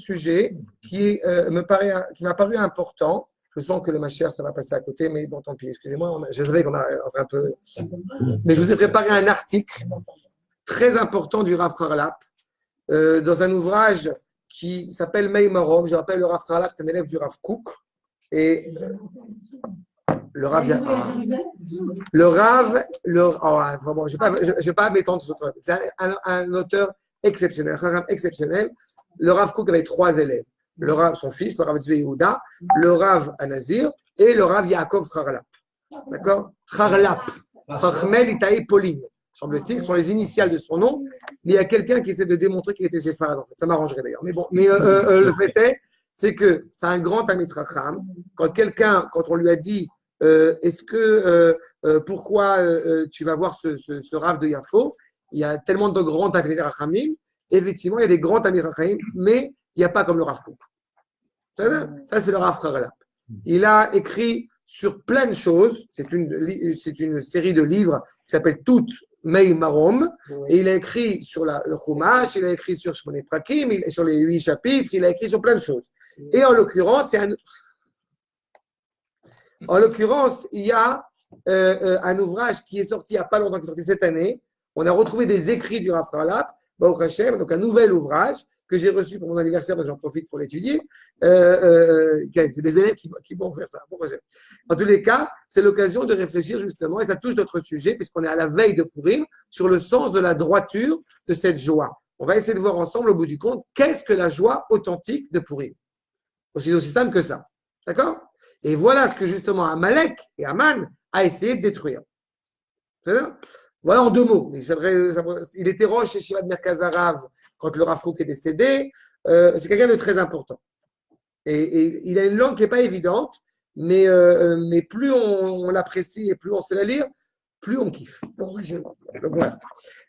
sujet qui m'a paru important. Je sens que le Mashiach, ça va passer à côté, mais bon, tant pis, excusez-moi, je savais qu'on a un peu. Mais je vous ai préparé un article très important du Rav Harlap dans un ouvrage qui s'appelle Mei Marom. Je rappelle, le Rav Harlap est un élève du Rav Kook. Et le Rav, vraiment, je ne vais pas m'étendre sur toi. C'est un auteur exceptionnel, un Rav exceptionnel. Le Rav Kook avait 3 élèves. Son fils, le Rav Tzvi Yehuda, le Rav Anazir et le Rav Yaakov Harlap. D'accord? Harlap. Chachmel Itaï Pauline. Semble-t-il, ce sont les initiales de son nom. Mais il y a quelqu'un qui essaie de démontrer qu'il était séfarade. En fait. Ça m'arrangerait d'ailleurs. Mais bon, le fait c'est que c'est un grand Talmid Chacham. Quand on lui a dit pourquoi tu vas voir ce Rav de Yafo, il y a tellement de grands Talmid Chachamim. Effectivement, il y a des grands Talmid Chachamim, mais il n'y a pas comme le Rav Kook. Ça, c'est le Rav Harlap. Il a écrit sur plein de choses. C'est une série de livres qui s'appelle Tout Mei Marom. Et il a écrit sur le Chumash, il a écrit sur Shmoné Prakim, sur les 8 chapitres, il a écrit sur plein de choses. Et en l'occurrence, il y a un ouvrage qui est sorti il n'y a pas longtemps, qui est sorti cette année. On a retrouvé des écrits du Rav Harlap, Baruch Hashem, donc un nouvel ouvrage que j'ai reçu pour mon anniversaire, donc j'en profite pour l'étudier. Il y a des élèves qui vont faire ça. En tous les cas, c'est l'occasion de réfléchir justement, et ça touche notre sujet, puisqu'on est à la veille de Purim, sur le sens de la droiture de cette joie. On va essayer de voir ensemble, au bout du compte, qu'est-ce que la joie authentique de Purim. Aussi simple que ça. D'accord? Et voilà ce que justement Amalek et Aman a essayé de détruire. Voilà en 2 mots. Il était roche chez Shiva de Merkaz Harav quand le Rav Kook est décédé. C'est quelqu'un de très important. Et il a une langue qui n'est pas évidente, mais plus on l'apprécie et plus on sait la lire, plus on kiffe. Donc, voilà.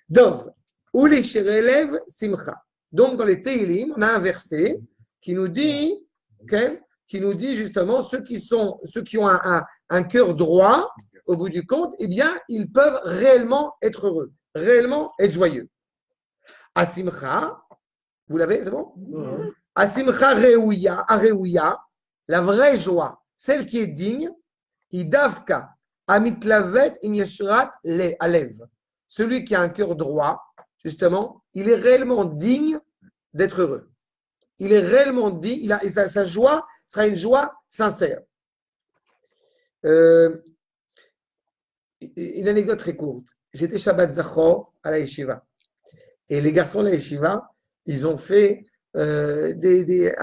Donc, ou les élèves simcha. Donc, dans les Teilim, on a un verset qui nous dit justement ceux qui ont un cœur droit, au bout du compte, eh bien, ils peuvent réellement être heureux, réellement être joyeux. Asimcha, vous l'avez, c'est bon? Asimcha reouya, la vraie joie, celle qui est digne, idavka, amitlavet inyeshrat le alev. Celui qui a un cœur droit, justement, il est réellement digne d'être heureux. Il est réellement digne, et sa joie sera une joie sincère. Une anecdote très courte. J'étais Shabbat Zachor à la Yeshiva. Et les garçons de la Yeshiva, ils ont fait des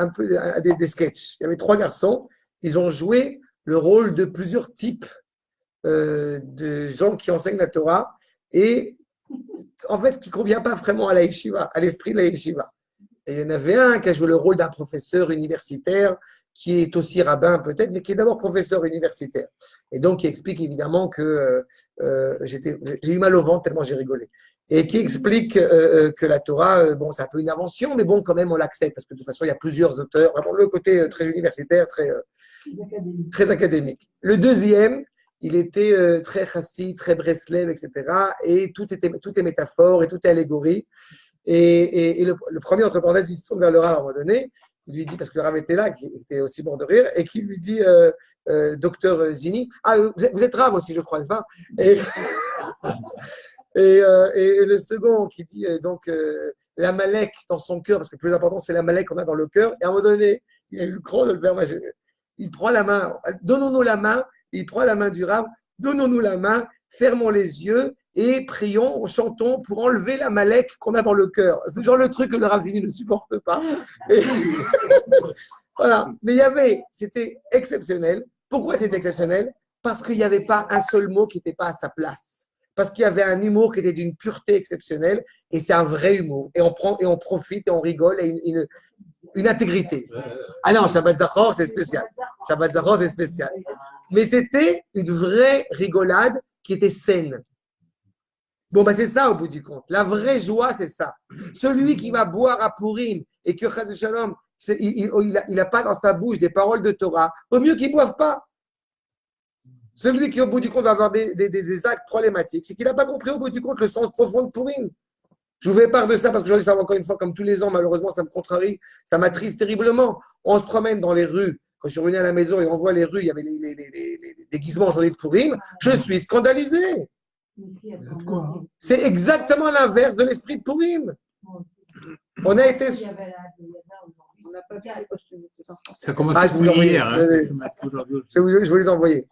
sketchs. Il y avait 3 garçons. Ils ont joué le rôle de plusieurs types de gens qui enseignent la Torah. Et en fait, ce qui ne convient pas vraiment à la Yeshiva, à l'esprit de la Yeshiva. Et il y en avait un qui a joué le rôle d'un professeur universitaire, qui est aussi rabbin peut-être, mais qui est d'abord professeur universitaire. Et donc, qui explique évidemment que j'ai eu mal au ventre tellement j'ai rigolé. Et qui explique que la Torah, bon, c'est un peu une invention, mais bon, quand même, on l'accepte, parce que de toute façon, il y a plusieurs auteurs, vraiment le côté très universitaire, très académique. Le deuxième, il était très chassid, très Breslev, etc. Et tout est métaphore et tout est allégorie. Et le premier, entre parenthèses, il se tourne vers le Rav à un moment donné. Il lui dit, parce que le Rav était là, qui était aussi mort de rire, et qui lui dit, docteur Zini, vous êtes Rav aussi, je crois, n'est-ce pas? Et le second qui dit l'Amalek dans son cœur, parce que le plus important, c'est l'Amalek qu'on a dans le cœur. Et à un moment donné, il a eu le cran de le faire. Il prend la main, donnons-nous la main, il prend la main du Rav, donnons-nous la main, fermons les yeux et prions, chantons pour enlever l'Amalek qu'on a dans le cœur. C'est genre le truc que le Rav Zini ne supporte pas. Et voilà. Mais c'était exceptionnel. Pourquoi c'était exceptionnel? Parce qu'il n'y avait pas un seul mot qui n'était pas à sa place. Parce qu'il y avait un humour qui était d'une pureté exceptionnelle, et c'est un vrai humour. Et on profite et on rigole, et une intégrité. Ah non, Shabbat Zachor, c'est spécial. Shabbat Zachor, c'est spécial. Mais c'était une vraie rigolade qui était saine. Bon, c'est ça au bout du compte. La vraie joie, c'est ça. Celui qui va boire à Purim et que Chas Shalom, il n'a pas dans sa bouche des paroles de Torah, au mieux qu'il ne boive pas. Celui qui, au bout du compte, va avoir des actes problématiques, c'est qu'il n'a pas compris, au bout du compte, le sens profond de Purim. Je vous fais part de ça parce que aujourd'hui, ça va encore une fois, comme tous les ans, malheureusement, ça me contrarie, ça m'attriste terriblement. On se promène dans les rues. Quand je suis revenu à la maison et on voit les rues, il y avait les déguisements en journée de Pourim, je suis scandalisé. C'est exactement l'inverse de l'esprit de Pourim. On a été. On n'a pas vu les costumes. Ça commence Ah, je vous l'envoie hier. Je vais vous les envoyer.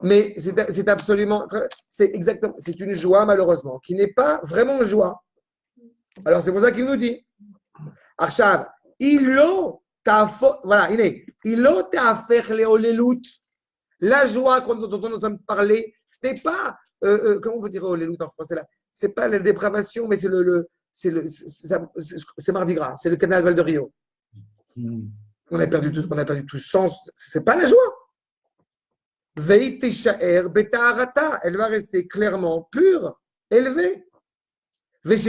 Mais c'est absolument. C'est exactement. C'est une joie, malheureusement, qui n'est pas vraiment une joie. Alors, c'est pour ça qu'il nous dit. Arshav, voilà, ilo ta'afer leolelut. La joie dont nous sommes parlé, ce n'est pas. Comment on peut dire leolelut en français là? Ce n'est pas la dépravation, mais c'est Mardi Gras, c'est le carnaval de Rio. On a perdu tout sens. Ce n'est pas la joie. Veit tishaer beta'arata. Elle va rester clairement pure, élevée. Plus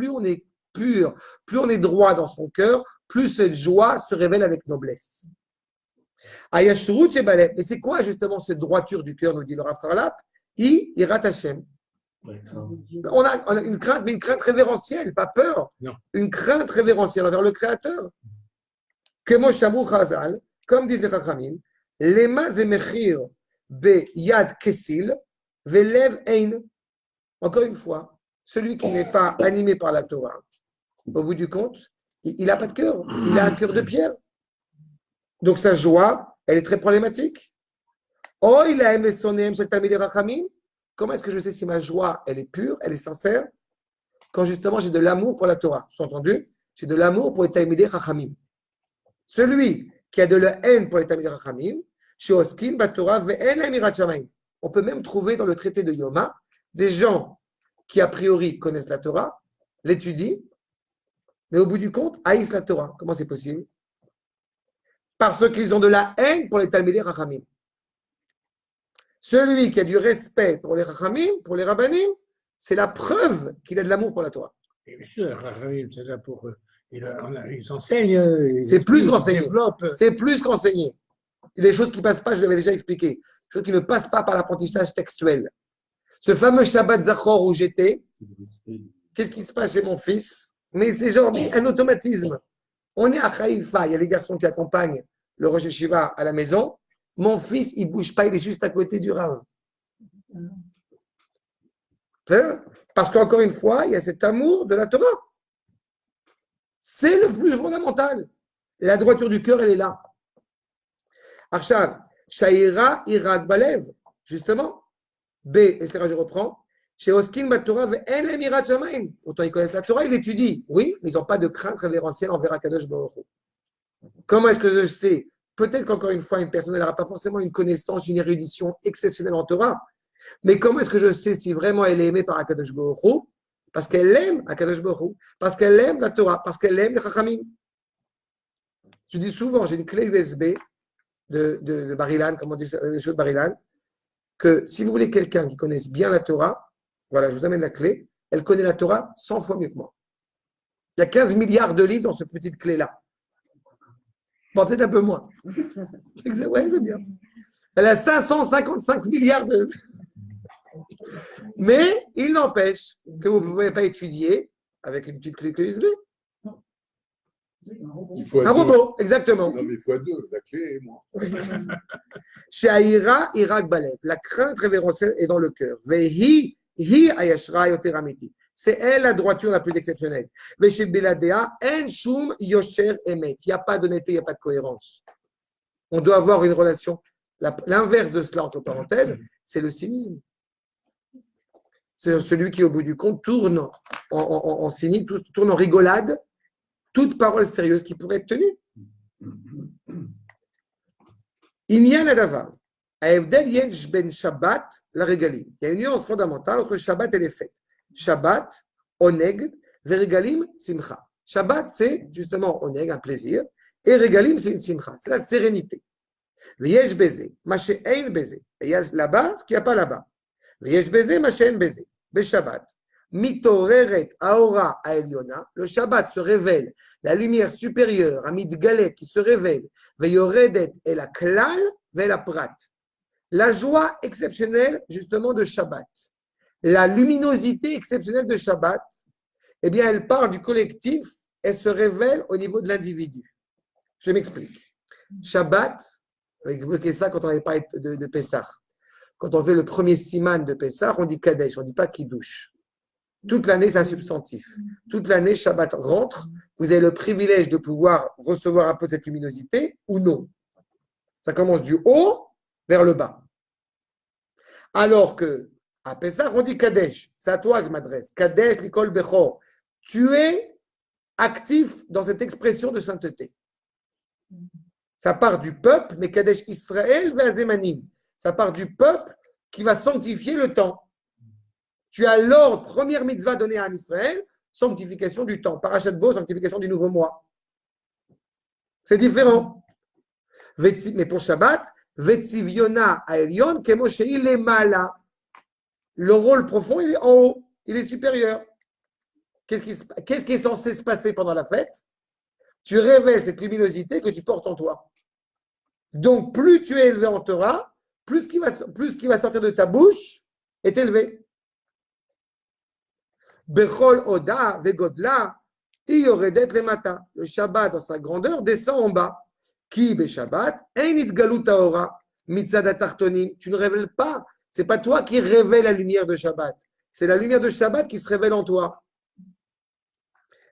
on est pur, plus on est droit dans son cœur, plus cette joie se révèle avec noblesse. Et c'est quoi justement cette droiture du cœur, nous dit le Rav Harlap? Irat Hashem. On a une crainte, mais une crainte révérentielle, pas peur. Non. Une crainte révérentielle envers le Créateur. Comme disent les Chachamim, Lema zemechir be yad kesil. Velev ein. Encore une fois, celui qui n'est pas animé par la Torah, au bout du compte, il n'a pas de cœur. Il a un cœur de pierre. Donc sa joie, elle est très problématique. Oh, il a aimé son aime chez Talmidei Rachamim. Comment est-ce que je sais si ma joie, elle est pure, elle est sincère? Quand justement j'ai de l'amour pour la Torah. Sous-entendu, j'ai de l'amour pour les Talmidei Rachamim. Celui qui a de la haine pour les Talmidei Rachamim, chez Oskin, Batorah, ve'en la mirat shamayim. On peut même trouver dans le traité de Yoma des gens qui, a priori, connaissent la Torah, l'étudient, mais au bout du compte, haïssent la Torah. Comment c'est possible? Parce qu'ils ont de la haine pour les Talmidei Chachamim. Celui qui a du respect pour les Chachamim, pour les Rabbanim, c'est la preuve qu'il a de l'amour pour la Torah. Et bien sûr, c'est là pour. Ils enseignent. C'est plus qu'enseigner. C'est plus qu'enseigner. Il y a des choses qui ne passent pas, je l'avais déjà expliqué. Des choses qui ne passent pas par l'apprentissage textuel. Ce fameux Shabbat Zachor où j'étais, qu'est-ce qui se passe chez mon fils? Mais c'est genre un automatisme. On est à Haïfa, il y a les garçons qui accompagnent le Rosh Hashiva à la maison. Mon fils, il ne bouge pas, il est juste à côté du Rav. Parce qu'encore une fois, il y a cet amour de la Torah. C'est le plus fondamental. La droiture du cœur, elle est là. Arshav, Shaira Irak Balev, justement. B, et c'est là je reprends. Chez Oskin Batora, ve'en le mirat shamayim. Pourtant, ils connaissent la Torah, ils l'étudient. Oui, mais ils n'ont pas de crainte révérentielle envers Akadosh Baruch Hu. Comment est-ce que je sais? Peut-être qu'encore une fois, une personne n'aura pas forcément une connaissance, une érudition exceptionnelle en Torah. Mais comment est-ce que je sais si vraiment elle est aimée par Akadosh Baruch Hu? Parce qu'elle aime Akadosh Baruch Hu, parce qu'elle aime la Torah, parce qu'elle aime les Chachamim. Je dis souvent, j'ai une clé USB de Bar-Ilan, comme on dit, de Bar-Ilan, que si vous voulez quelqu'un qui connaisse bien la Torah, voilà, je vous amène la clé, elle connaît la Torah 100 fois mieux que moi. Il y a 15 milliards de livres dans cette petite clé-là. Bon, peut-être un peu moins. Ouais, c'est bien. Elle a 555 milliards de... Mais il n'empêche que vous ne pouvez pas étudier avec une petite clé USB. Un robot, exactement. Non, mais il faut deux, la clé et moi. Chez Aïra, Irak Balev, la crainte révérentielle est dans le cœur. Vehi, hi ayashra yoteramiti. C'est elle la droiture la plus exceptionnelle. Mais chez Beladea, en shum yosher emet. Il n'y a pas d'honnêteté, il n'y a pas de cohérence. On doit avoir une relation. L'inverse de cela, entre parenthèses, c'est le cynisme. C'est celui qui, au bout du compte, tourne en cynisme, tourne en rigolade, toute parole sérieuse qui pourrait être tenue. Inyan Adavar. Aevdel yench ben Shabbat la régalim. Il y a une nuance fondamentale entre Shabbat et les fêtes. Shabbat, oneg, veregalim, simcha. Shabbat, c'est justement oneg, un plaisir, et regalim, c'est une simcha, c'est la sérénité. V'yesh baiser, maché ein baiser. Et il y a là-bas ce qu'il n'y a pas là-bas. V'yesh baiser, maché ein baiser. Beshabbat. Mitoreret aora aeliona. Le Shabbat se révèle, la lumière supérieure, à Midgalet qui se révèle, veyoredet et la klal, ve la prat. La joie exceptionnelle, justement, de Shabbat. la luminosité exceptionnelle de Shabbat, eh bien, elle part du collectif, elle se révèle au niveau de l'individu. Je m'explique. Shabbat, avec ça quand on avait parlé de Pessah. Quand on fait le premier siman de Pessah, on dit Kadesh, on ne dit pas Kiddush. Toute l'année, c'est un substantif. Toute l'année, Shabbat rentre. Vous avez le privilège de pouvoir recevoir un peu de cette luminosité ou non. Ça commence du haut vers le bas. Alors que à Pessah, on dit Kadesh. C'est à toi que je m'adresse. Kadesh, Nikol Bechor. Tu es actif dans cette expression de sainteté. Ça part du peuple, mais Kadesh Israël Ve'azemanim. Ça part du peuple qui va sanctifier le temps. Tu as l'ordre, première mitzvah donnée à Israël, sanctification du temps. Parashat Bo, sanctification du nouveau mois. C'est différent. Mais pour Shabbat, Vetziviona Aelion, Kemoshei Lemala. Le rôle profond, il est en haut, il est supérieur. Qu'est-ce qui est censé se passer pendant la fête? Tu révèles cette luminosité que tu portes en toi. Donc, plus tu es élevé en Torah, plus ce qui va sortir de ta bouche est élevé. Bechol Oda Vegodla, Iyoredet Lemata. Le Shabbat, dans sa grandeur, descend en bas. Ki be Shabbat, Einit Galut Taora, Mitzad Atartonim. Tu ne révèles pas. Ce n'est pas toi qui révèle la lumière de Shabbat. C'est la lumière de Shabbat qui se révèle en toi.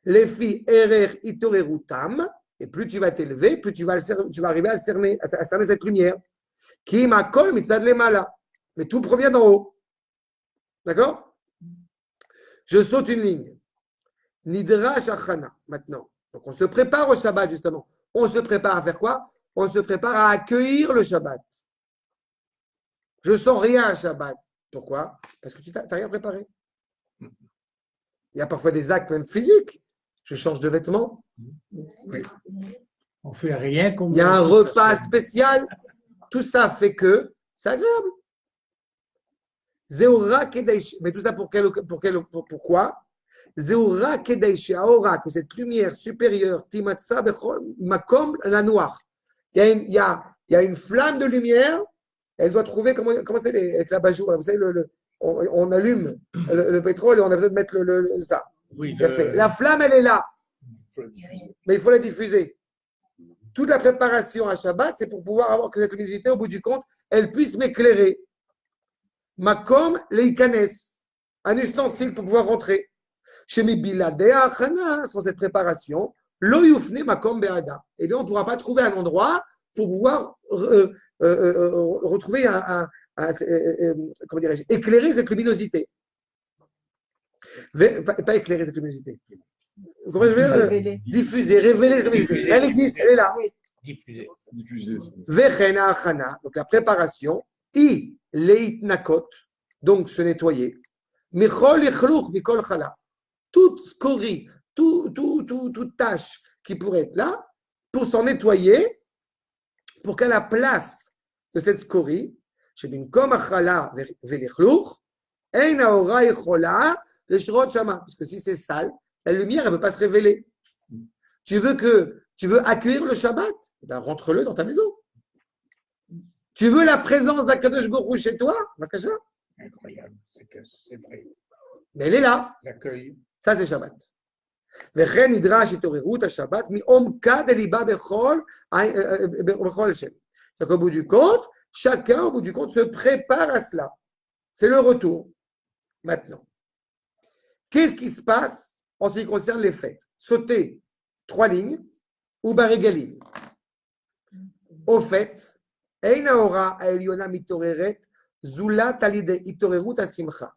Les filles Erer Itorerutam. Et plus tu vas t'élever, plus tu vas arriver à cerner cette lumière. Ki Makol Mitzad Lemala. Mais tout provient d'en haut. D'accord? Je saute une ligne. Nidrash Achana, maintenant. Donc, on se prépare au Shabbat, justement. On se prépare à faire quoi? On se prépare à accueillir le Shabbat. Je sens rien à Shabbat. Pourquoi? Parce que tu n'as rien préparé. Il y a parfois des actes même physiques. Je change de vêtements. Oui. On fait rien comme. Il y a un repas spécial. Tout ça fait que c'est agréable. Zéora Kedesh. Mais tout ça pourquoi? Zéora Kedesh Aora, que cette lumière supérieure, Timatsa Bechol Makom la noire. Il y a une flamme de lumière. Elle doit trouver comment c'est avec la bajour. Vous savez, on allume le pétrole et on a besoin de mettre ça. Oui, La flamme, elle est là. Mais il faut la diffuser. Toute la préparation à Shabbat, c'est pour pouvoir avoir que cette luminosité, au bout du compte, elle puisse m'éclairer. Makom leikanes, un ustensile pour pouvoir rentrer. Chez mes biladea achana, sur cette préparation, lo yufne makom beada. Et bien, on ne pourra pas trouver un endroit pour pouvoir retrouver comment dirais-je, éclairer cette luminosité. Pas éclairer cette luminosité. Vous comprenez ce que je veux dire? Diffuser, révéler cette luminosité. Elle existe, elle est là. diffuser. Vechena achana, donc la préparation. I leitnakot, donc se nettoyer. Michol ichluch mikol chala. Toute scorie, toute tâche qui pourrait être là, pour s'en nettoyer, pour qu'à la place de cette scorie, chez une comme achala velichluch, ein aora ichola le shrot shama. Parce que si c'est sale, la lumière, elle ne peut pas se révéler. Tu veux accueillir le Shabbat? Ben, rentre-le dans ta maison. Tu veux la présence d'Akadosh Baruch Hu chez toi? Vakasha. Incroyable, c'est vrai. Mais elle est là. L'accueil. Ça, c'est Shabbat. וכן נדרש התעוררות השבת מעומקה דליבה בכל שם. C'est qu'au bout du compte, chacun, au bout du compte, se prépare à cela. C'est le retour. Maintenant, qu'est-ce qui se passe en ce qui concerne les fêtes? Sauter 3 lignes ou barégalim. Au fait, Eina ora aeliona mitoreret zula talide itorerut asimcha.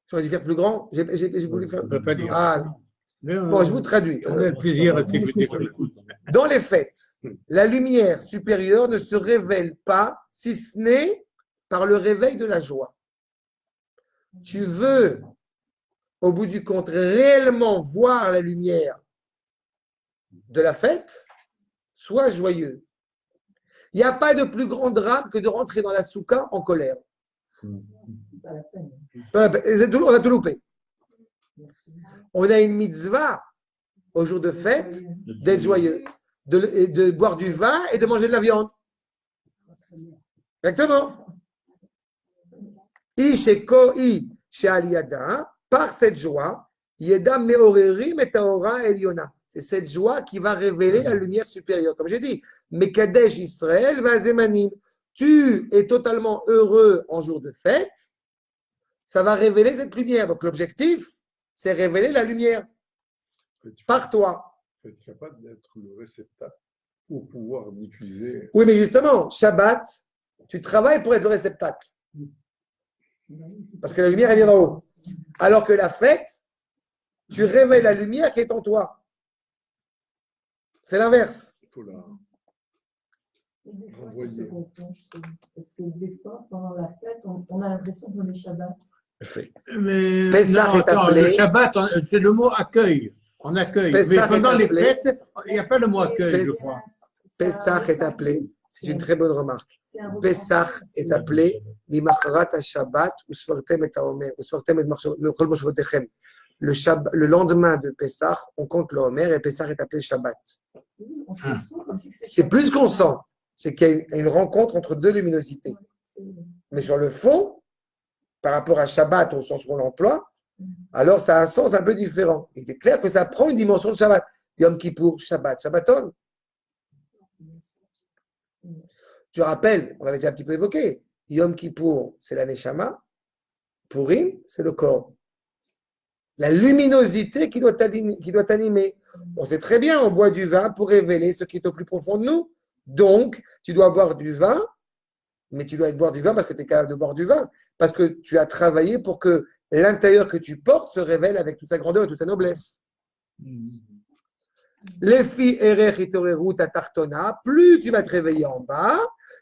J'aurais dû faire plus grand. J'ai voulu faire. On ne peut pas dire. Ah, bon, je vous traduis. On a le plaisir de t'écouter. Dans les fêtes, la lumière supérieure ne se révèle pas si ce n'est par le réveil de la joie. Tu veux, au bout du compte, réellement voir la lumière de la fête, sois joyeux. Il n'y a pas de plus grand drame que de rentrer dans la soukha en colère. On a tout loupé. On a une mitzvah au jour de fête d'être joyeux, de boire du vin et de manger de la viande. Exactement. Ishekoi she'aliyada, par cette joie, Yeda meorerim et taora eliona. C'est cette joie qui va révéler la lumière supérieure. Comme j'ai dit, Mekadesh Israël va zemanim. Tu es totalement heureux en jour de fête, ça va révéler cette lumière. Donc l'objectif, c'est révéler la lumière par toi. Tu es capable d'être le réceptacle pour pouvoir diffuser. Oui, mais justement, Shabbat, tu travailles pour être le réceptacle. Parce que la lumière, elle vient d'en haut. Alors que la fête, tu révèles la lumière qui est en toi. C'est l'inverse. Il faut la Et des fois, ça renvoyer. se confond, je trouve. Parce que des fois, pendant la fête, on a l'impression qu'on est Shabbat. Mais Pessah non, est attends, appelé- le Shabbat, c'est le mot accueil. On accueille. Pessah Mais pendant est les appelé- fêtes, il n'y a pas le mot accueil, je Pessah- crois. Pessah est appelé, c'est une très bonne remarque. Pessah est appelé Mimacharat Shabbat ou Sfartem et Haomer, ou Sfartem et Chol Moshvotechem. Le lendemain de Pessah, on compte le Homer et Pessah est appelé Shabbat. On se sent comme si C'est Shabbat. plus qu'on sent, c'est qu'il y a une rencontre entre deux luminosités. Mais sur le fond, par rapport à Shabbat au sens où on l'emploie, alors ça a un sens un peu différent. Il est clair que ça prend une dimension de Shabbat. Yom Kippour, Shabbat, Shabbaton. Je rappelle, on l'avait déjà un petit peu évoqué, Yom Kippour, c'est la Neshama, Purim, c'est le corps. La luminosité qui doit t'animer. On sait très bien, on boit du vin pour révéler ce qui est au plus profond de nous. Donc, tu dois boire du vin, mais tu dois boire du vin parce que tu es capable de boire du vin, parce que tu as travaillé pour que l'intérieur que tu portes se révèle avec toute sa grandeur et toute sa noblesse. Les filles erech tatartona, plus tu vas te réveiller en bas,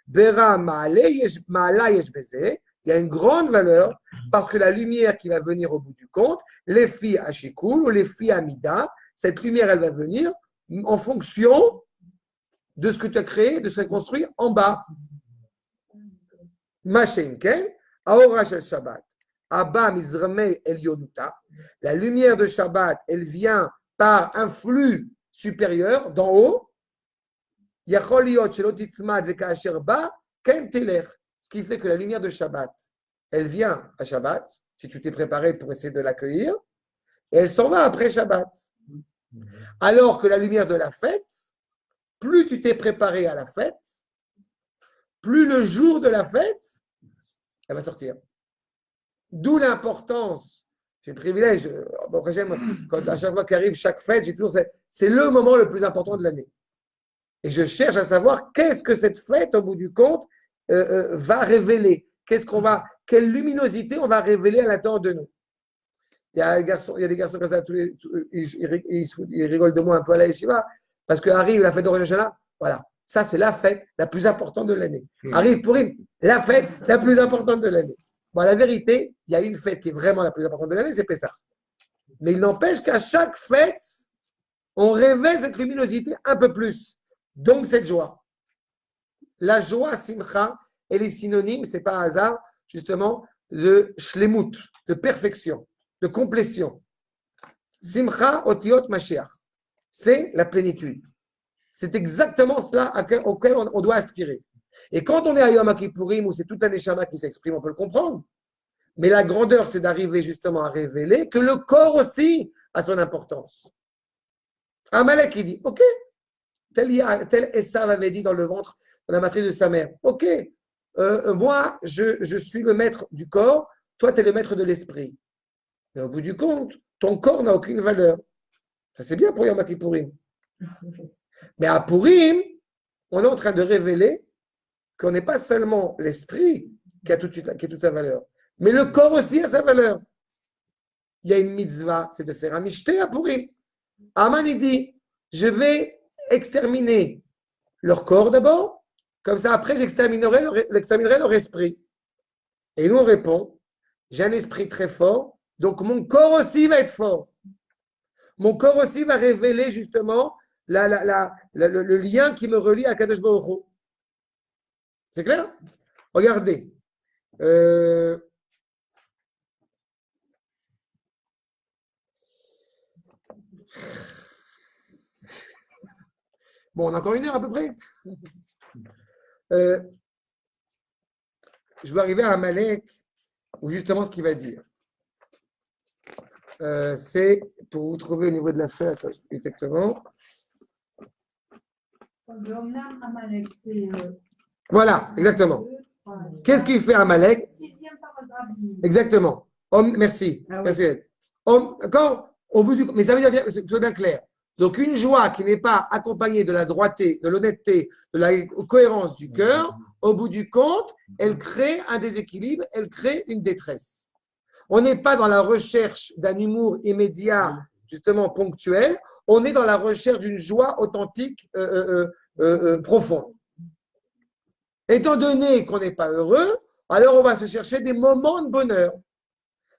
bera ma'ala yesh beze, il y a une grande valeur parce que la lumière qui va venir au bout du compte, les filles ashikul ou les filles amida, cette lumière elle va venir en fonction de ce que tu as créé, de ce que tu as construit en bas. Mashenken, aora shel Shabbat, abba mizrame elyonuta, la lumière de Shabbat, elle vient par un flux supérieur, d'en haut, Yachol liot shelo titzmad vekaasher ba, ken telech. Ce qui fait que la lumière de Shabbat, elle vient à Shabbat, si tu t'es préparé pour essayer de l'accueillir, et elle s'en va après Shabbat. Alors que la lumière de la fête, plus tu t'es préparé à la fête, plus le jour de la fête, elle va sortir. D'où l'importance, j'ai le privilège, quand à chaque fois qu'arrive chaque fête, j'ai toujours, c'est le moment le plus important de l'année. Et je cherche à savoir qu'est-ce que cette fête, au bout du compte, va révéler. Quelle luminosité on va révéler à l'intérieur de nous. Il y a des garçons comme ça, ils rigolent de moi un peu à la yeshiva, parce qu'arrive la fête de Rosh Hashanah, voilà, ça c'est la fête la plus importante de l'année. Arrive Purim, la fête la plus importante de l'année. Bon, la vérité, il y a une fête qui est vraiment la plus importante de l'année, c'est Pessah. Mais il n'empêche qu'à chaque fête, on révèle cette luminosité un peu plus. Donc cette joie. La joie, simcha, elle est synonyme, c'est pas un hasard, justement, de shlemut, de perfection, de complétion. Simcha otiot Mashiach. C'est la plénitude. C'est exactement cela auquel on doit aspirer. Et quand on est à Yom Kippourim, où c'est toute la Neshama qui s'exprime, on peut le comprendre. Mais la grandeur, c'est d'arriver justement à révéler que le corps aussi a son importance. Amalek, il dit, ok, tel Esav avait dit dans le ventre, dans la matrice de sa mère, ok, moi, je suis le maître du corps, toi, tu es le maître de l'esprit. Mais au bout du compte, ton corps n'a aucune valeur. Ça, c'est bien pour Yom Kippourim. Mais à Purim, on est en train de révéler qu'on n'est pas seulement l'esprit qui a toute sa valeur, mais le corps aussi a sa valeur. Il y a une mitzvah, c'est de faire un mishté à Purim. Aman, il dit, je vais exterminer leur corps d'abord, comme ça après j'exterminerai leur esprit. Et nous on répond, j'ai un esprit très fort, donc mon corps aussi va être fort. Mon corps aussi va révéler justement le lien qui me relie à Kadosh Baruch Hu. C'est clair? Regardez. Bon, on a encore une heure à peu près. Je veux arriver à Amalek où justement ce qu'il va dire, c'est, pour vous trouver au niveau de la feuille, attends, exactement. Le Omnam Amalek, c'est. Voilà, exactement. Qu'est-ce qu'il fait Amalek? Sixième paragraphe. Exactement. Merci. Ah oui. Merci. D'accord? Au bout du, mais ça veut dire bien, que ce soit bien clair. Donc, une joie qui n'est pas accompagnée de la droité, de l'honnêteté, de la cohérence du cœur, au bout du compte, elle crée un déséquilibre, elle crée une détresse. On n'est pas dans la recherche d'un humour immédiat, justement ponctuel, on est dans la recherche d'une joie authentique, profonde. Étant donné qu'on n'est pas heureux, alors on va se chercher des moments de bonheur.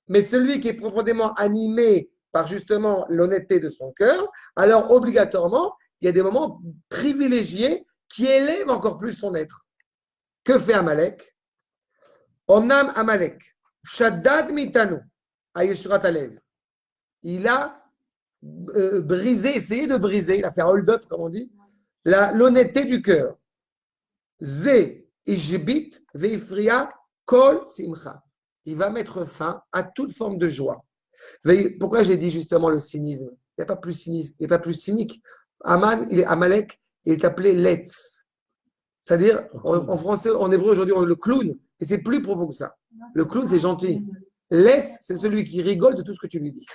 Mais celui qui est profondément animé par justement l'honnêteté de son cœur, alors obligatoirement, il y a des moments privilégiés qui élèvent encore plus son être. Que fait Amalek? Omnam Amalek, Shaddad mitanu, Ayeshrat Alev. Il a brisé, essayé de briser, il a fait un hold-up, comme on dit, l'honnêteté du cœur. Ze Ishbit Veifria Kol Simcha. Il va mettre fin à toute forme de joie. Pourquoi j'ai dit justement le cynisme? Il n'y a pas plus cynique. Il n'est pas plus cynique. Amalek, il est appelé Letz. C'est-à-dire, en français, en hébreu aujourd'hui, on le clown. Et c'est plus profond que ça. Le clown, c'est gentil. Letz, c'est celui qui rigole de tout ce que tu lui dis.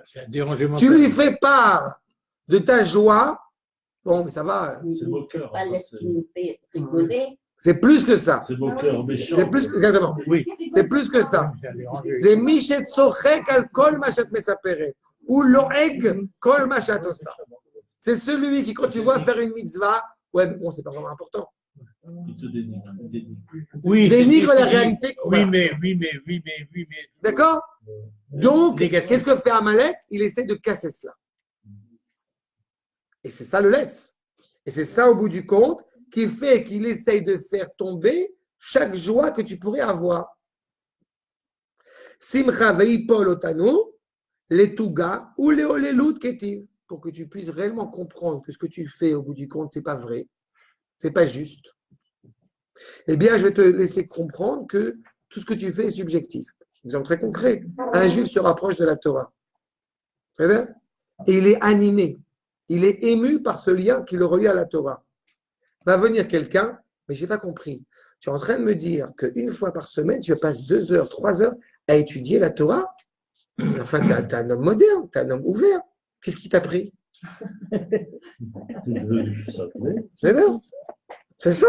C'est un dérangement. Tu lui fais part de ta joie. Bon, mais ça va. C'est moqueur. Pas enfin, laisse c'est- qui nous fait rigoler. C'est plus que ça. C'est moqueur méchant. C'est plus, exactement. Oui. C'est plus que ça. Ça a dérangé. C'est Mishet Sochek al Kol Machat Mesaperet. Ou Loeg Kol Machat Osa. C'est celui qui, quand tu vois faire une mitzvah, ouais, mais bon, c'est pas vraiment important. Il te dénigre. il dénigre. Oui, Dénigre c'est- la réalité. Oui, Voilà. mais. D'accord? Donc, Négatif. qu'est-ce que fait Amalek? Il essaie de casser cela. Et c'est ça le let's. Et c'est ça, au bout du compte, qui fait qu'il essaye de faire tomber chaque joie que tu pourrais avoir. Simcha veipol otanu, letuga ou leolelut ketiv. Pour que tu puisses réellement comprendre que ce que tu fais, au bout du compte, c'est pas vrai. C'est pas juste. Eh bien, je vais te laisser comprendre que tout ce que tu fais est subjectif. Exemple très concret. Un juif se rapproche de la Torah. Très bien. Et il est animé. Il est ému par ce lien qui le relie à la Torah. Va venir quelqu'un, mais je n'ai pas compris. Tu es en train de me dire qu'une fois par semaine, tu passes 2 heures, 3 heures à étudier la Torah? Mais enfin, tu es un homme moderne, tu es un homme ouvert. Qu'est-ce qui t'a pris? C'est devenu ça. C'est ça.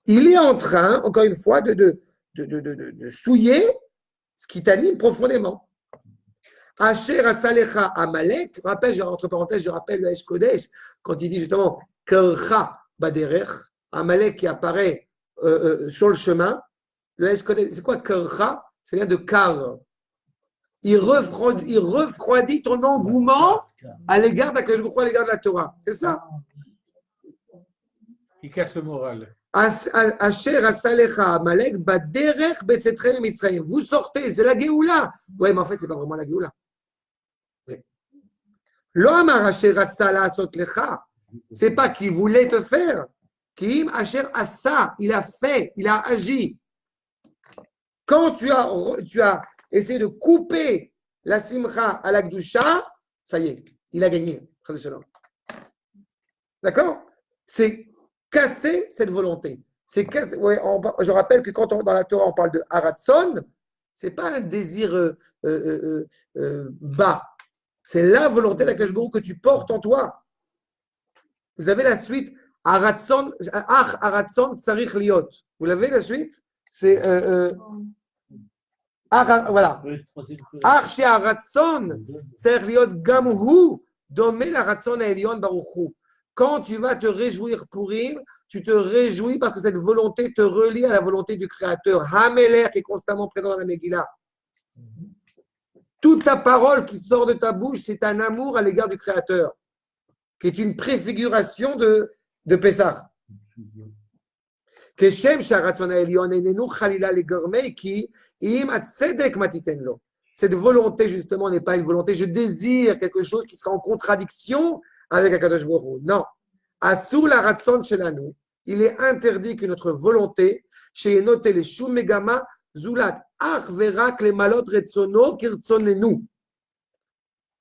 Il est en train, encore une fois, de souiller ce qui t'anime profondément. Asher Asalecha Amalek, rappelle, entre parenthèses, je rappelle le Esh Kodesh, quand il dit justement Kercha Baderech, Amalek qui apparaît sur le chemin. Le Esh Kodesh, c'est quoi Kercha? Ça vient de Kar. Il refroidit ton engouement à l'égard de la Torah. C'est ça. Il casse le moral. Asher Asalecha Amalek Baderech Betzetrem Mitzrayim. Vous sortez, c'est la Géoula. Oui, mais en fait, ce n'est pas vraiment la Géoula. Lo amar Asher Ratza La'asot Lecha. Ce n'est pas qu'il voulait te faire. Kim Asher Asa. Il a fait, il a agi. Quand tu as essayé de couper la Simcha à la Gdusha, ça y est, il a gagné. D'accord? C'est casser cette volonté. C'est casser, ouais, je rappelle que quand dans la Torah on parle de Haratson, ce n'est pas un désir bas. C'est la volonté de la Kashgourou que tu portes en toi. Vous avez la suite. Haratson, Ach Haratson Tsarich Liot. Vous l'avez la suite? C'est voilà. Oui, troisième coup. Ach She Haratson Tsarich Liot Gamhu Domé la Ratson Elion Baruchu. Quand tu vas te réjouir pour Purim, tu te réjouis parce que cette volonté te relie à la volonté du Créateur. Hameler qui est constamment présent dans la Megillah. Toute ta parole qui sort de ta bouche, c'est un amour à l'égard du Créateur, qui est une préfiguration de Pessah. Keshem Sharatzon Elion Enenu Chalila Legormei ki im atzedek matiten lo. Cette volonté, justement, n'est pas une volonté. Je désire quelque chose qui sera en contradiction avec Akadosh Baruch Hu. Non. Asur la ratzon shelanu. Il est interdit que notre volonté, she'eno tele shum megama zulat ach verak lemalot retzono kirtzonenu.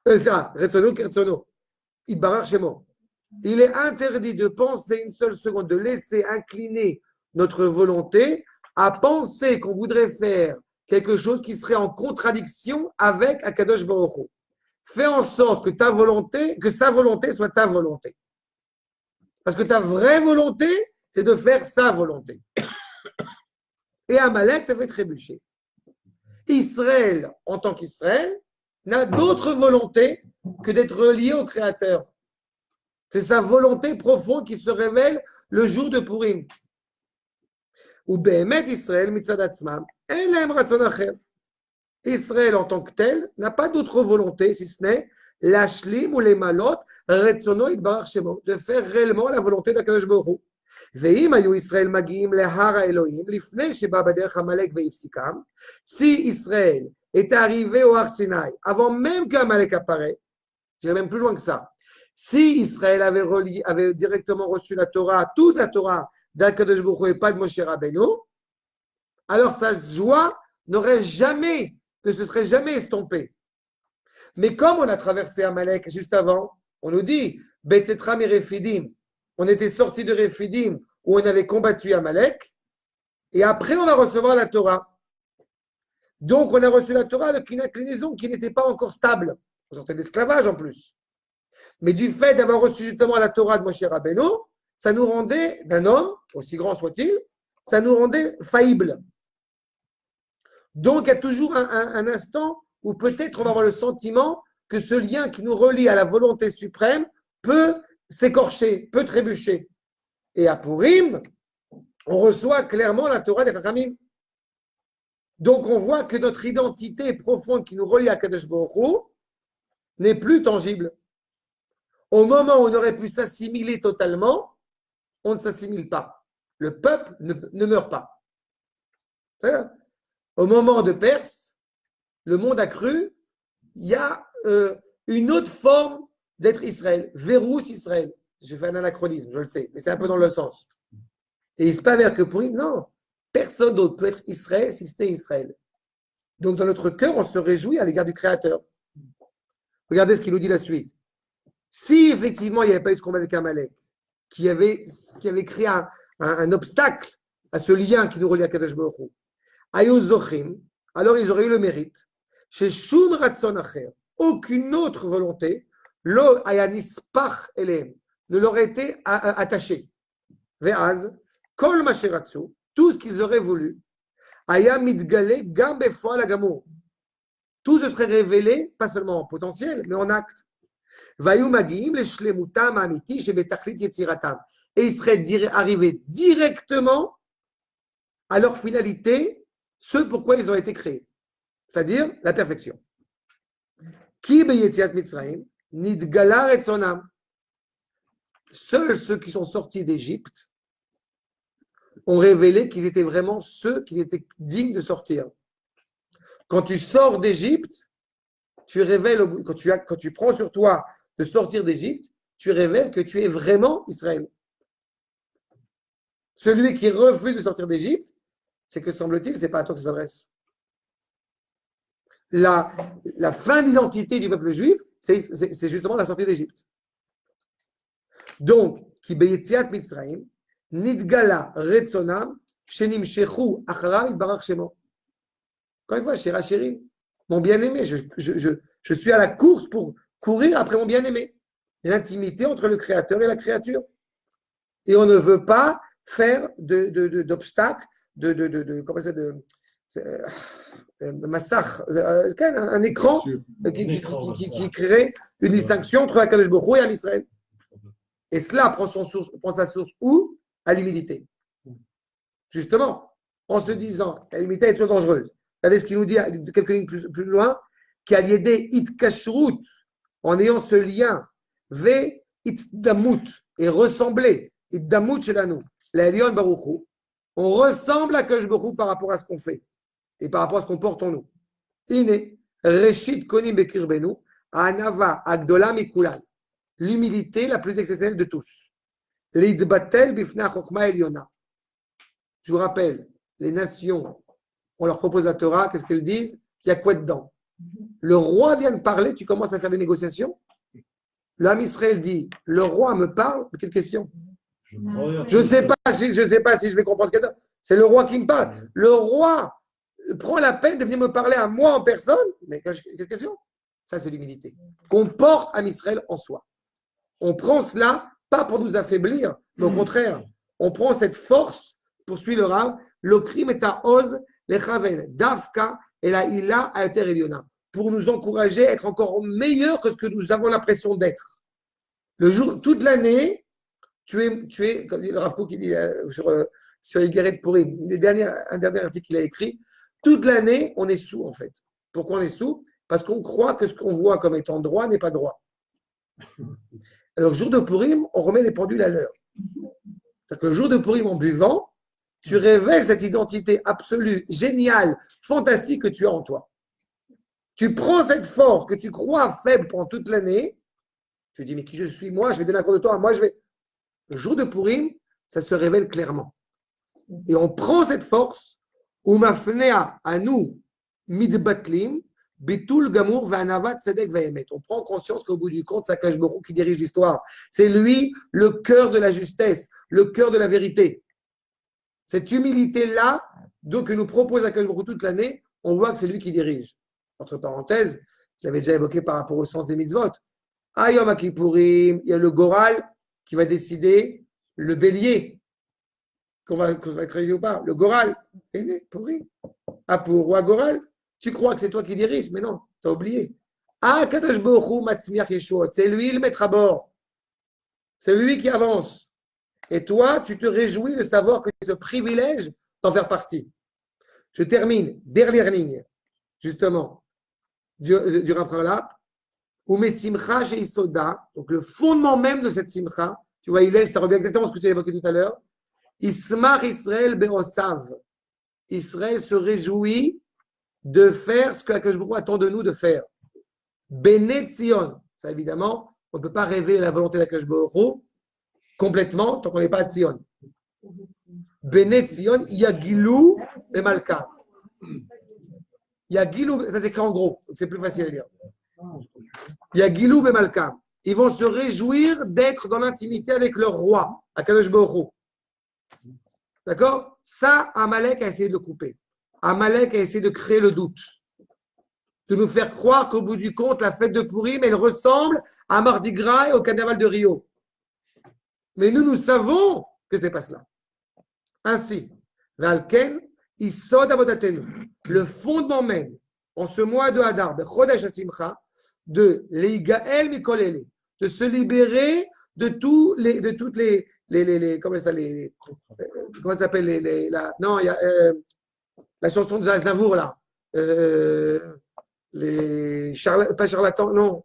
Retzono kirtzono. Itbarach shemo. Il est interdit de penser une seule seconde, de laisser incliner notre volonté à penser qu'on voudrait faire quelque chose qui serait en contradiction avec Akadosh Baruch Hu. Fais en sorte que sa volonté soit ta volonté. Parce que ta vraie volonté, c'est de faire sa volonté. Et Amalek te fait trébucher. Israël, en tant qu'Israël, n'a d'autre volonté que d'être relié au Créateur. C'est sa volonté profonde qui se révèle le jour de Purim. Ou Behemet Israël mitzad atzmam, en lahem ratzon acher. Israël en tant que tel n'a pas d'autre volonté si ce n'est l'ashlim ou les malot retzono itbarach shemo, de faire réellement la volonté d'Akadosh Baruch Hu. Ve'im hayu Israël magiim lehar Elohim lifnei sheba baderech Amalek ve'ifsikam. Si Israël est arrivé au Har Sinaï avant même qu'Amalek apparaît, j'irai même plus loin que ça. Si Israël avait directement reçu la Torah, toute la Torah d'Akadosh Baruch Hu et pas de Moshe Rabbeinu, alors sa joie ne se serait jamais estompée. Mais comme on a traversé Amalek juste avant, on nous dit Betzetram et Refidim, on était sorti de Refidim où on avait combattu Amalek, et après on va recevoir la Torah. Donc on a reçu la Torah avec une inclinaison qui n'était pas encore stable. On sortait d'esclavage en plus. Mais du fait d'avoir reçu justement la Torah de Moshe Rabbeinu, ça nous rendait, d'un homme, aussi grand soit-il, ça nous rendait faillibles. Donc il y a toujours un instant où peut-être on va avoir le sentiment que ce lien qui nous relie à la volonté suprême peut s'écorcher, peut trébucher. Et à Purim, on reçoit clairement la Torah des Chachamim. Donc on voit que notre identité profonde qui nous relie à Kadosh Baruch Hu n'est plus tangible. Au moment où on aurait pu s'assimiler totalement, on ne s'assimile pas. Le peuple ne meurt pas. Au moment de Perse, le monde a cru, il y a une autre forme d'être Israël. Vérous Israël. Je fais un anachronisme, je le sais, mais c'est un peu dans le sens. Et il se s'avère que pour lui, non, personne d'autre peut être Israël si c'était Israël. Donc dans notre cœur, on se réjouit à l'égard du Créateur. Regardez ce qu'il nous dit la suite. Si effectivement il n'y avait pas eu ce combat avec Amalek, qui avait créé un obstacle à ce lien qui nous relie à Kadosh Baruch Hu, Ayu Zochim, alors ils auraient eu le mérite. Chez Shum Ratzon Acher, aucune autre volonté, Lo Ayanispach Elem, ne leur été attaché. Ve'az, Kol Masheratsu, tout ce qu'ils auraient voulu, Aya Midgale Gam Befoal Agamur. Tout se serait révélé, pas seulement en potentiel, mais en acte. Vayu Magim le Shlemutam Amiti chez Betachlit Yetziratam. Et ils seraient arrivés directement à leur finalité, ce pourquoi ils ont été créés, c'est-à-dire la perfection. Ki beyetziat Mitzrayim nidgala retzonam. Seuls ceux qui sont sortis d'Égypte ont révélé qu'ils étaient vraiment ceux qui étaient dignes de sortir. Quand tu sors d'Égypte, tu révèles, quand tu prends sur toi de sortir d'Égypte, tu révèles que tu es vraiment Israël. Celui qui refuse de sortir d'Égypte, c'est que, semble-t-il, ce n'est pas à toi que ça s'adresse. La fin d'identité du peuple juif, c'est justement la sortie d'Égypte. Donc, ki beyetziat Mitzrayim, nidgala retzonam, shenim shechu acharav itbarach shemo. Encore une fois, chéra chéri, mon bien-aimé, je suis à la course pour courir après mon bien-aimé. L'intimité entre le Créateur et la créature. Et on ne veut pas faire d'obstacles, massach, un écran qui crée une distinction entre Akadosh Baruch Hu et Am Israël. Et cela prend sa source où? À l'humilité. Justement, en se disant, l'humilité est toujours dangereuse. Regardez ce qu'il nous dit quelques lignes plus loin, qu'al yedé it kashrut, en ayant ce lien, ve it damut, et ressembler, it damut shelanu, la Elion Baruch Hu, on ressemble à Akadosh Baruch Hu par rapport à ce qu'on fait et par rapport à ce qu'on porte en nous. Iné, reshit konim bekirbenu, anava agdola mikulan, l'humilité la plus exceptionnelle de tous. L'idbatel bifna chokhma eliona. Je vous rappelle les nations, on leur propose la Torah, qu'est-ce qu'elles disent? Il y a quoi dedans? Le roi vient de parler, tu commences à faire des négociations? L'âme Israël dit, le roi me parle, quelle question? Je ne sais pas si je vais comprendre ce qu'il y a dedans. C'est le roi qui me parle. Le roi prend la peine de venir me parler à moi en personne. Mais quelle question? Ça, c'est l'humilité. Qu'on porte à Israël en soi. On prend cela, pas pour nous affaiblir, mais au contraire, on prend cette force, poursuit le Rav, le crime est à Oz, les Chaven, Davka et la Ila à Eliona, pour nous encourager à être encore meilleurs que ce que nous avons l'impression d'être. Le jour, toute l'année, tu es, comme dit le Rav Kook qui dit sur les guérettes pourries, un dernier article qu'il a écrit, toute l'année, on est sous en fait. Pourquoi on est sous? Parce qu'on croit que ce qu'on voit comme étant droit n'est pas droit. Alors, le jour de Purim, on remet les pendules à l'heure. C'est-à-dire que le jour de Purim, en buvant, tu révèles cette identité absolue, géniale, fantastique que tu as en toi. Tu prends cette force que tu crois faible pendant toute l'année, tu dis, mais qui je suis? Moi, je vais donner un cours de toi. Moi, je vais. Le jour de Purim, ça se révèle clairement. Et on prend cette force, Umafnea à nous, midbatlim, bitul gamour va'anavat tzedek va'emet. On prend conscience qu'au bout du compte, c'est Akash Baruch Hu qui dirige l'histoire. C'est lui le cœur de la justesse, le cœur de la vérité. Cette humilité-là, donc que nous propose Akash Baruch Hu toute l'année, on voit que c'est lui qui dirige. Entre parenthèses, je l'avais déjà évoqué par rapport au sens des mitzvot. Ayom Kippourim, il y a le Goral qui va décider le bélier qu'on va travailler ou pas. Le Goral, pourri. Ah, pour roi Goral, tu crois que c'est toi qui dirige, mais non, tu as oublié. Ah, Kadosh Baruch Hu Matzmiach Yeshua, c'est lui le maître à bord. C'est lui qui avance. Et toi, tu te réjouis de savoir que tu as ce privilège d'en faire partie. Je termine, dernière ligne, justement, du Rav Harlap. Ou mes simcha chez Isoda, donc le fondement même de cette simcha, tu vois, ça revient exactement à ce que tu as évoqué tout à l'heure. Ismar Israël be'osav. Israël se réjouit de faire ce que Akash Baruch Hu attend de nous de faire. Benet Zion. Ça, évidemment, on ne peut pas rêver la volonté d'Akash Baruch Hu complètement tant qu'on n'est pas à Zion. Benet Zion, Yagilou be'malka. Yagilou, ça s'écrit en gros, c'est plus facile à lire. Yagilou be'malka. Ils vont se réjouir d'être dans l'intimité avec leur roi, Akadosh Baruch Hu. D'accord? Ça, Amalek a essayé de le couper. Amalek a essayé de créer le doute, de nous faire croire qu'au bout du compte, la fête de Purim, elle ressemble à Mardi Gras et au carnaval de Rio. Mais nous savons que ce n'est pas cela. Ainsi, Valken, Isod Avodatenu, le fondement même, en ce mois de Hadar, Bechodesh HaSimcha, de Leigael Mikolele, de se libérer de toutes les comment ça s'appelle non, il y a la chanson de Aznavour là, pas charlatans, non,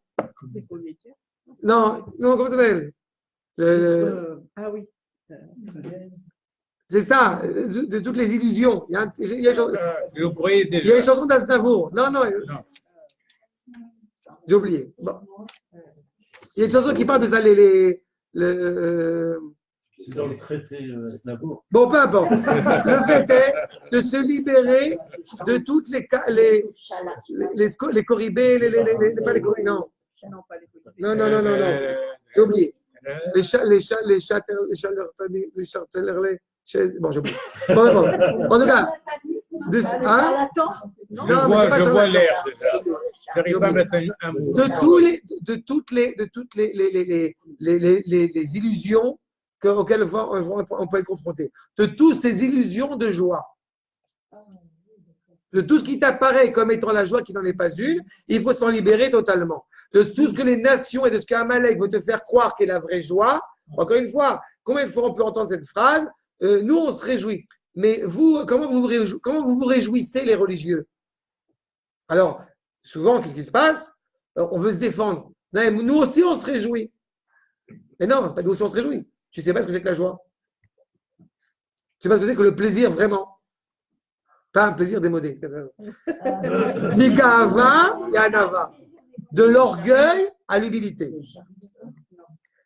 comment ça s'appelle Ah oui. C'est ça, de toutes les illusions. Il y a une chanson d'Aznavour. Non. J'ai oublié. Bon. Il y a une chanson qui parle de ça, C'est dans le traité Aznavour. Bon, peu importe. Le fait est de se libérer de toutes les corribés, pas les coribés, non. Non. J'ai oublié. Les charterlers. Bon, j'ai oublié. Bon. En tout cas. Je vois l'air de ça. J'arrive pas à mettre un mot. De toutes les illusions auxquelles on peut être confronté. De toutes ces illusions de joie. De tout ce qui t'apparaît comme étant la joie qui n'en est pas une, il faut s'en libérer totalement. De tout ce que les nations et de ce qu'Amalek veut te faire croire qu'est la vraie joie. Encore une fois, combien de fois on peut entendre cette phrase? Nous, on se réjouit. Mais vous, comment vous vous réjouissez, les religieux? Alors, souvent, qu'est-ce qui se passe? On veut se défendre. Non, nous aussi, on se réjouit. Mais non, c'est pas nous aussi, on se réjouit. Tu ne sais pas ce que c'est que la joie. Tu sais pas ce que c'est que le plaisir, vraiment. Pas un plaisir démodé. Mikahava et Anava. De l'orgueil à l'humilité.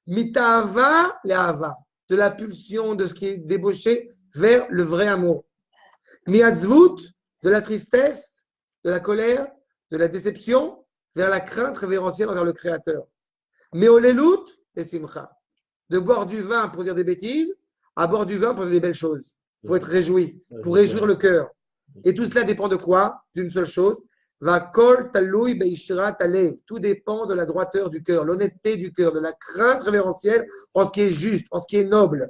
Mitahava et Ahava. De la pulsion, de ce qui est débauché vers le vrai amour. Miatzvut, de la tristesse, de la colère, de la déception, vers la crainte révérentielle envers le Créateur. Meolelut et simcha. De boire du vin pour dire des bêtises, à boire du vin pour dire des belles choses, pour être réjoui, pour réjouir le cœur. Et tout cela dépend de quoi? D'une seule chose. Va kol taloui beishra talev. Tout dépend de la droiteur du cœur, l'honnêteté du cœur, de la crainte révérentielle en ce qui est juste, en ce qui est noble.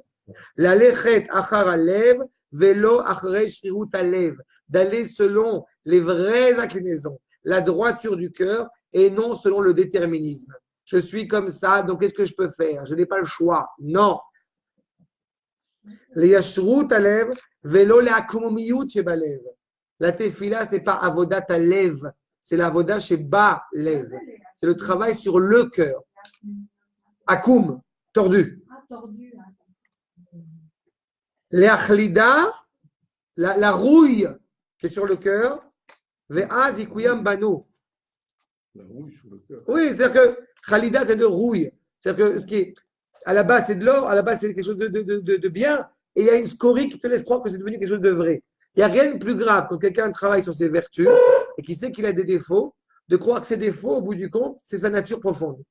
La lechet achar alev velo achre shrirut alev. D'aller selon les vraies inclinaisons, la droiture du cœur et non selon le déterminisme. Je suis comme ça, donc qu'est-ce que je peux faire? Je n'ai pas le choix. Non. Les yashrut alev velo le akumumiyut shebalev. La tefila, ce n'est pas avodat alev, c'est l'avodat sheba lev. C'est le travail sur le cœur. Akum, tordu. Les achlida, la rouille qui est sur le cœur. Ve'az ikuyam banu. La rouille sur le cœur. Oui, c'est-à-dire que Khalida, c'est de rouille. C'est-à-dire que ce qui est, à la base, c'est de l'or, à la base, c'est quelque chose de bien, et il y a une scorie qui te laisse croire que c'est devenu quelque chose de vrai. Il n'y a rien de plus grave quand quelqu'un travaille sur ses vertus et qui sait qu'il a des défauts, de croire que ces défauts, au bout du compte, c'est sa nature profonde.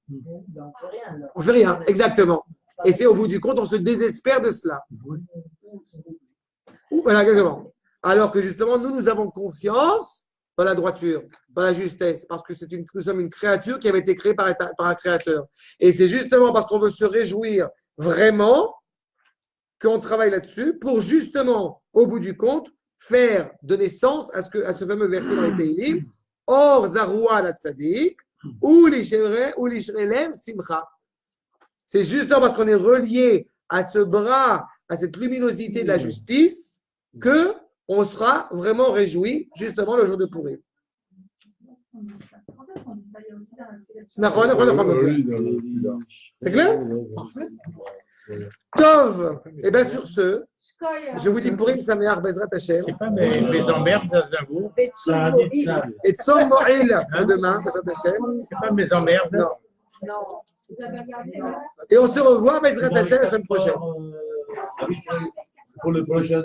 On ne fait rien, exactement. Et c'est au bout du compte, on se désespère de cela. Voilà, exactement. Alors que justement, nous avons confiance dans la droiture, dans la justesse, parce que nous sommes une créature qui avait été créée par un créateur. Et c'est justement parce qu'on veut se réjouir vraiment qu'on travaille là-dessus pour justement, au bout du compte, donner sens à ce fameux verset dans les Tehillim, Or Zaroua la Tzadik, ou l'Ishrelem Simcha. C'est justement parce qu'on est relié à ce bras, à cette luminosité de la justice, que on sera vraiment réjoui justement le jour de Pourim. C'est clair? Tov. Et bien sur ce, je vous dis Pourim Sameach Bezrat Hashem. C'est pas mes emmerdes d'Aznavour. Et Tzom Mo'il pour demain, Bezrat Hashem. C'est pas mes emmerdes. Non. Et on se revoit Bezrat Hashem la semaine prochaine. Pour le prochain.